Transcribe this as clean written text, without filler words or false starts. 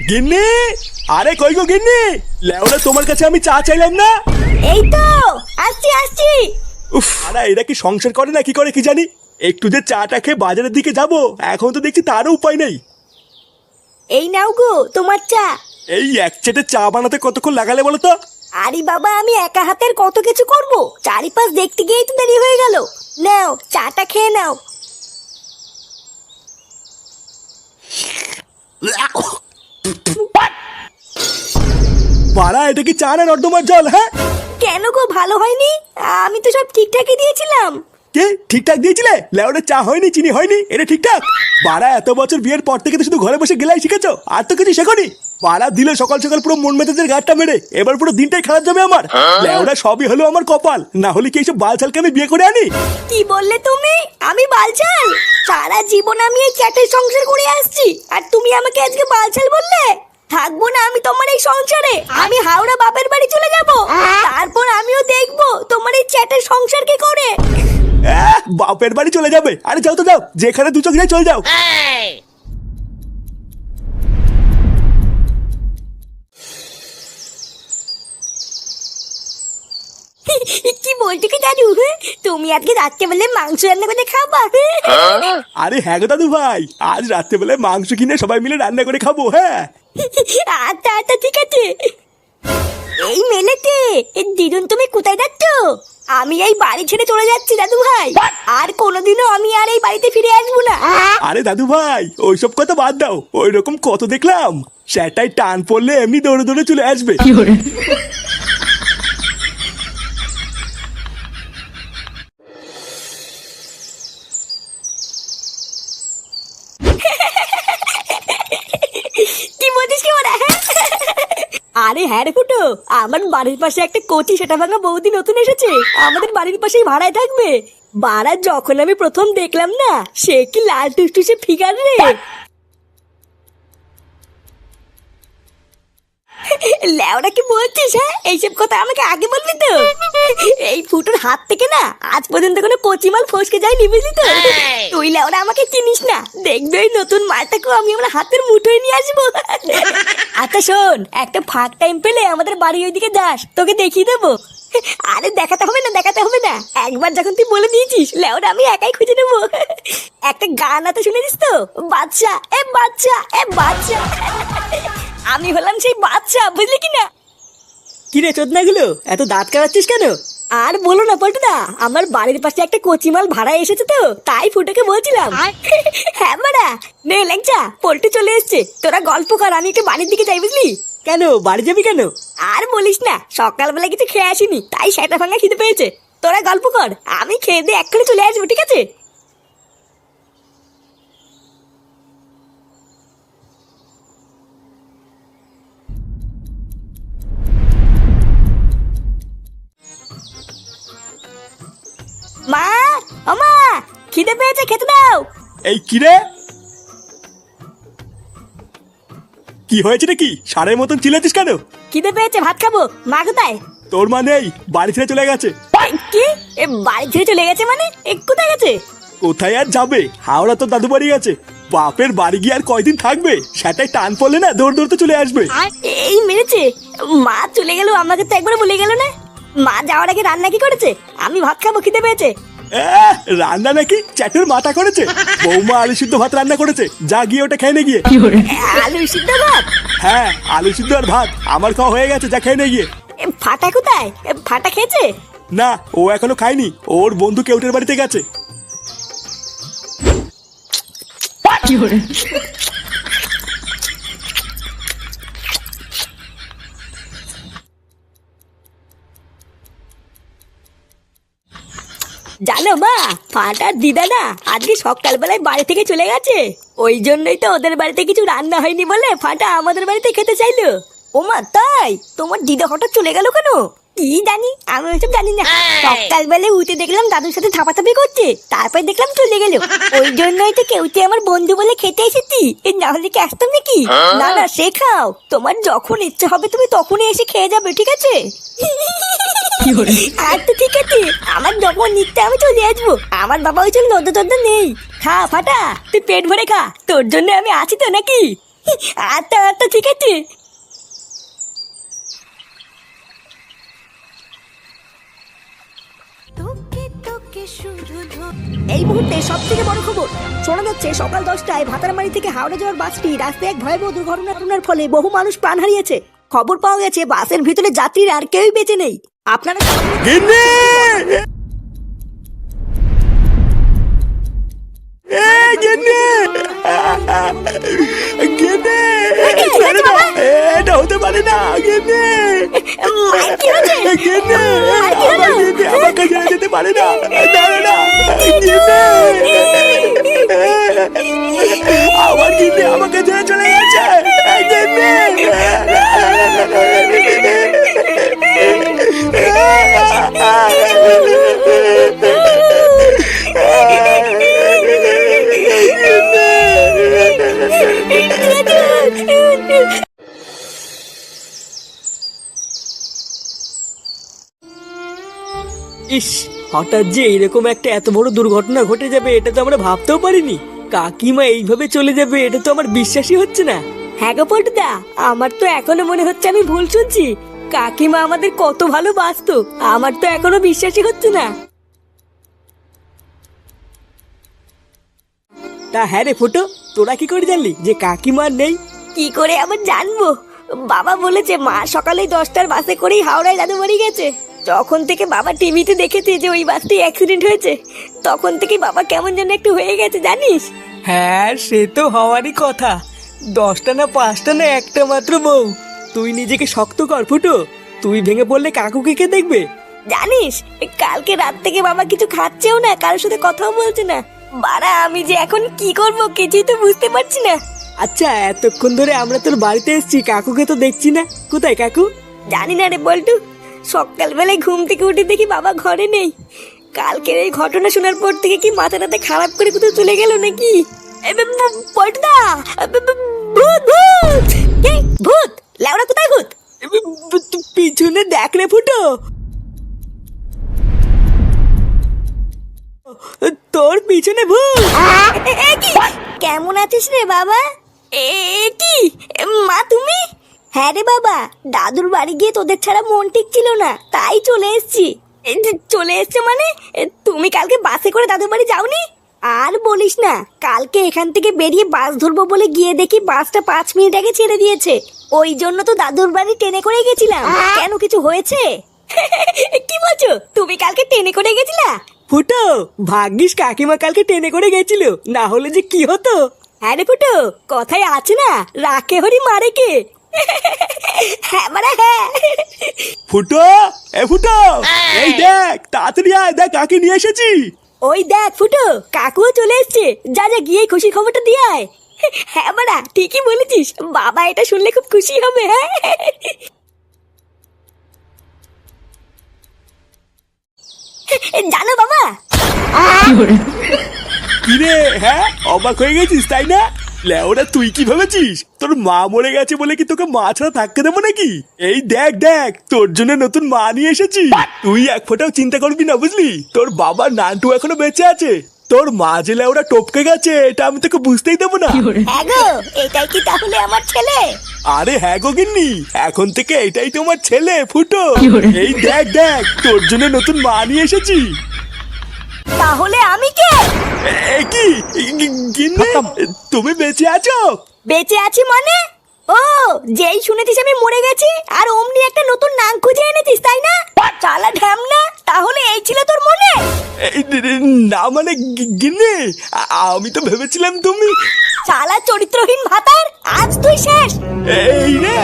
গিন্নি, আরে কই গো গিন্নি, লেওরা তোমার কাছে আমি চা চাইলাম না। এই তো আসছি আসছি। উফ, আরে এরা কি সংসার করে না কি করে কি জানি। একটু যে চাটা খেয়ে বাজারের দিকে যাব, এখন তো দেখছি তারও উপায় নেই। এই নাও গো তোমার চা। এই এক চেটে চা বানাতে কতক্ষণ লাগালে বলো তো? আরে বাবা, আমি একা হাতের কত কিছু করব, চারিপাশ দেখতে গিয়েই তো দেরি হয়ে গেল। নাও চাটা খেয়ে নাও। বাড়া, এটা কি চা না নর্দমার জল? হ্যাঁ, কেন গো, ভালো হয়নি? আমি তো সব ঠিকঠাকই দিয়েছিলাম। কে ঠিকঠাক দিয়েছিলে? লেওরা চা হয়নি, চিনি হয়নি, এটা ঠিকঠাক? বাড়া, এত বছর বিয়ের পর থেকে তো শুধু ঘরে বসে গেলাই শিখেছো, আর তো কিছু শেখনি। বাড়া দিলে সকাল সকাল পুরো মন মেজাজের গাড়টা মেরে, এবার পুরো দিনটাই খারাপ যাবে আমার। লেওরা সবই হলো আমার কপাল, না হলে কি এইসব বালছালকে আমি বিয়ে করে আনি? কি বললে তুমি? আমি বালছাল? সারা জীবন আমি এই চ্যাটের সংসার করে আসছি, আর তুমি আমাকে আজকে বালছাল বললে? থাকবো না আমি তোমার এই সংসারে। আমি হাওড়া বাপের বাড়ি চলে যাব, তারপর আমিও দেখবো তোমার এই চ্যাটের সংসার কি করে। বাপের বাড়ি চলে যাবে? আরে যাও তো যাও, যেখানে দু চোখ যায় চলে যাও। কি বলছো কি দাদু? তুমি আজকে রাত্রে বেলে মাংস রান্না করে খাবা? আরে হ্যাঁ গো দাদু ভাই, আজ রাত্রেবেলায় মাংস কিনে সবাই মিলে রান্না করে খাবো। হ্যাঁ আচ্ছা আচ্ছা, ঠিক আছে। এই মেলেতে দিদুন, তুমি কোথায় যাচ্ছ? আমি এই বাড়ি ছেড়ে চলে যাচ্ছি দাদু ভাই, আর কোনোদিনও আমি আর এই বাড়িতে ফিরে আসবো না। আরে দাদু ভাই, ওইসব কথা বাদ দাও, ওই রকম কত দেখলাম। সেটাই টান পড়লে এমনি দৌড়ে দৌড়ে চলে আসবে। কি বলছিস কি ওরা? আরে হ্যাঁ রে ফুটো, আমার বাড়ির পাশে একটা কচি সেটা ভাঙা বৌদি নতুন এসেছে, আমাদের বাড়ির পাশেই ভাড়ায় থাকবে। বাড়া, যখন আমি প্রথম দেখলাম না, সে কি লাল টুসটুসে ফিগার রে। লেওরা কি বলছিস? হ্যাঁ, এইসব কথা আমাকে আগে বলবি তো। এই ফুটোর হাত থেকে না আজ পর্যন্ত কোনো কচিমাল ফসকে যায়নি, বুঝলি তো? তুই লেওরা আমাকে চিনিস না, দেখবি ওই নতুন মালটাকেও আমি আমার হাতের মুঠোয় নিয়ে আসবো। আচ্ছা শোন, একটা ফাঁক টাইম পেলে আমাদের বাড়ির ওইদিকে যাস, তোকে দেখিয়ে দেবো। আরে দেখাতে হবে না, দেখাতে হবে না, একবার যখন তুই বলে দিয়েছিস, লেওরা আমি একাই খুঁজে নেবো। একটা গান আছে, শুনেছিস তো? বাচ্চা এ বাচ্চা এ বাচ্চা। আমি হলাম সেই বাচ্চা, বুঝলি কিনা? কি রে চোদনাগুলো, এত দাঁত কাটাচ্ছিস কেন? আর বলো না পল্টুদা, আমার বাড়ির পাশে একটা কচিমাল ভাড়া এসেছে, তো তাই ফুটোকে বলছিলাম। হ্যাঁ মারা, নে ল্যাংচা, পল্টু চলে এসছে, তোরা গল্প কর, আমি একটু বাড়ির দিকে যাই, বুঝলি? কেন বাড়ি যাবি কেন? আর বলিস না, সকালবেলা কিছু খেয়ে আসিনি, তাই সেটা ভাঙা খিদে পেয়েছে। তোরা গল্প কর, আমি খেয়ে দিয়ে এক্ষুনি চলে আসবো, ঠিক আছে? মা, ও মা, খিদে পেয়েছে, খেতে দাও। এই কি রে, কি হয়েছে নাকি? সারের মতন চিল্লাচ্ছিস কেন? খিদে পেয়েছে, ভাত খাবো। মা কোথায়? তোর মা নেই, বাড়ি ছেড়ে চলে গেছে। কি? এ বাড়ি ছেড়ে চলে গেছে মানে? এ কোথায় গেছে? কোথায় আর যাবে, হাওড়া তো দাদু বাড়ি গেছে। বাপের বাড়ি গিয়ে আর কয়দিন থাকবে, সেটাই টান পড়লে না দৌড় দৌড়তে চলে আসবে। এই মেরেছে, মা চলে গেল, আমাকে তো একবার বলে গেল না। মা যাওয়ার আগে রান্না কি করেছে? আমি ভাত খাবো, খিদে পেয়েছে। রান্না নাকি চ্যাটের মাথা করেছে। বৌমা আলু সিদ্ধ ভাত রান্না করেছে, যা গিয়ে ওটা খেয়ে নে গিয়ে। আলু সিদ্ধ ভাত? হ্যাঁ, আলু সিদ্ধ আর ভাত আমার খাওয়া হয়ে গেছে, যা খেয়ে নে গিয়ে। ফাটা কোথায়? ফাটা খেয়েছে? না, ও এখনো খায়নি, ওর বন্ধু কেউটের বাড়িতে গেছে। জানো মা, ফাটার দিদা না আজকে সকালবেলায় বাড়ি থেকে চলে গেছে, ওই জন্যই তো ওদের বাড়িতে কিছু রান্না হয়নি বলে ফাটা আমাদের বাড়িতে খেতে চাইলো। ও মা, তাই? তোমার দিদা হঠাৎ চলে গেল কেন? কি জানি, আমি ওইসব জানি না। সকালবেলায় উঠে দেখলাম দাদুর সাথে থাপাথাপি করছে, তারপর দেখলাম চলে গেল। ওই জন্যই তো কেউতে আমার বন্ধু বলে খেতে এসেছি, না হলে কি আসতাম নাকি? না না, সে খাও, তোমার যখন ইচ্ছে হবে তুমি তখনই এসে খেয়ে যাবে, ঠিক আছে? আচ্ছা ঠিক আছে, আমার যখন নিতে আমি চলে আসবো। আমার বাবা ওই জন্য নদ্য টদ্য নেই। খা ফাটা, তুই পেট ভরে খা, তোর জন্য আমি আছি তো, নাকি? আচ্ছা আচ্ছা ঠিক আছে। এই মুহূর্তে সব থেকে বড় খবর শোনা যাচ্ছে, সকাল 10টায় ভাতারমারি থেকে হাওড়া যাওয়ার বাসটি রাস্তায় এক ভয়াবহ দুর্ঘটনার ফলে বহু মানুষ প্রাণ হারিয়েছে। খবর পাওয়া গেছে বাসের ভিতরে যাত্রীরা আর কেউই বেঁচে নেই। আপনারা গিন্নি! এই গিন্নি! গিন্নি! ছেড়ে দাও! এটা হতে পারে না, গিন্নি! গিন্নি! আমার গিন্নি আমাকে ছেড়ে যেতে পারে না। না, না, না! গিন্নি! আমার গিন্নি আমাকে ছেড়ে চলে গেছে। গিন্নি! ইস, হঠাৎ যে এরকম একটা এত বড় দুর্ঘটনা ঘটে যাবে এটা তো আমরা ভাবতেও পারিনি। কাকিমা এইভাবে চলে যাবে এটা তো আমার বিশ্বাসই হচ্ছে না। হ্যাঁ গো পল্টুদা, আমার তো এখনো মনে হচ্ছে আমি ভুল শুনছি। কাকিমা আমাদের কত ভালোবাসতো, আমার তো এখনো বিশ্বাসই হচ্ছে না। তা হ্যাঁ রে ফুটো, তোরা কি করে জানলি যে কাকিমা আর নেই? কি করে আবার জানবো? বাবা বলেছে মা সকালে 10টার বাসে করেই হাওড়ায় দাদুবাড়ি গেছে। যখন থেকে বাবা টিভিতে দেখেছে যে ওই বাসটি অ্যাক্সিডেন্ট হয়েছে, তখন থেকে বাবা কেমন যেন একটু হয়ে গেছে জানিস। হ্যাঁ সে তো হওয়ারই কথা। 10টা না 5টা না একটা মাত্র বউ। তুই নিজেকে শক্ত কর ফুটো, তুই ভেঙে পড়লে কাকুকে কে দেখবে? জানিস কালকে রাত থেকে বাবা কিছু খাচ্ছেও না, কারোর সাথে কথাও বলছে না। বাড়া আমি যে এখন কি করবো কিছুই তো বুঝতে পারছি না। আচ্ছা এতক্ষণ ধরে আমরা তোর বাড়িতে এসেছি, কাকুকে তো দেখছি না, কোথায় কাকু? জানি না রে বল্টু, সকালবেলায় ঘুম থেকে উঠে দেখি বাবা ঘরে নেই। কালকের এই ঘটনা শোনার পর থেকে কি মাথাটাতে খারাপ করে কোথাও চলে গেল নাকি? পল্টুদা, ভূত ভূত! কে? ভূত? লেওড়া কোথায় ভূত? পিছনে দেখ রে ফুটো, তোর পিছনে ভূত। কি? কেমন আছিস রে বাবা? কি মা তুমি? হ্যাঁ রে বাবা, দাদুর বাড়ি গিয়ে তোদের ছাড়া মন ঠিক ছিল না, তাই চলে এসেছি। চলে এসছে মানে তুমি কালকে বাসে করে দাদুর বাড়ি যাওনি? আর বলিস না, কালকে এখান থেকে বেরিয়ে বাস ধরবো বলে গিয়ে দেখি বাসটা 5 মিনিট আগে ছেড়ে দিয়েছে। ওই জন্য তো দাদুর বাড়ি ট্রেনে করে গেছিলাম। কেন কিছু হয়েছে? কি বলছো, তুমি কালকে ট্রেনে করে গেছিলা? ফুটো ভাগ্যিস কাকিমা কালকে ট্রেনে করে গেছিল, না হলে যে কি হতো। হ্যাঁ রে ফুটো, কথায় আছে না, রাখে হরি মারে কে। হ্যাঁ মানে হ্যাঁ। ফুটো! এ ফুটো! এই দেখ, তাড়াতাড়ি আয়, দেখ কাকে নিয়ে এসেছি। ওই দেখ ফুটো, কাকুও চলে এসছে। যা যা গিয়ে খুশি খবরটা দিয়ে আয়। হ্যাঁ বাড়া ঠিকই বলেছিস, বাবা এটা শুনলে খুব খুশি হবে। হ্যাঁ জানো বাবা, কিরে, হ্যাঁ অবাক হয়ে গেছিস তাই না? লেওরা তুই কি ভেবেছিস তোর মা মরে গেছে বলে কি তোকে মা ছাড়া থাকতে দেবো নাকি? এই দেখ দেখ, তোর জন্য নতুন মা নিয়ে এসেছি। তুই এক ফোঁটাও চিন্তা করবি না, বুঝলি? তোর বাবা নান্টু এখনো বেঁচে আছে। তোর মা যে লেওরা টপকে গেছে এটা আমি তোকে বুঝতেই দেবো না। হ্যাঁ গো, এটাই কি তাহলে আমার ছেলে? আরে হ্যাঁ গো গিন্নি, এখন থেকে এটাই তোমার ছেলে ফুটো। এই দেখ দেখ, তোর জন্য নতুন মা নিয়ে এসেছি। তাহলে আমি কে? এ কি গিন্নি, তুমি বেঁচে আছো? বেঁচে আছি মানে? ও, যেই শুনেছিস আমি মরে গেছি আর অমনি একটা নতুন নাম খুঁজে এনেছিস তাই না? চালা ঢ্যামনা, তাহলে এই ছিল তোর মনে? না মানে গিন্নি, আমি তো ভেবেছিলাম তুমি। চালা চরিত্রহীন ভাতার, আজ তুই শেষ। এই রে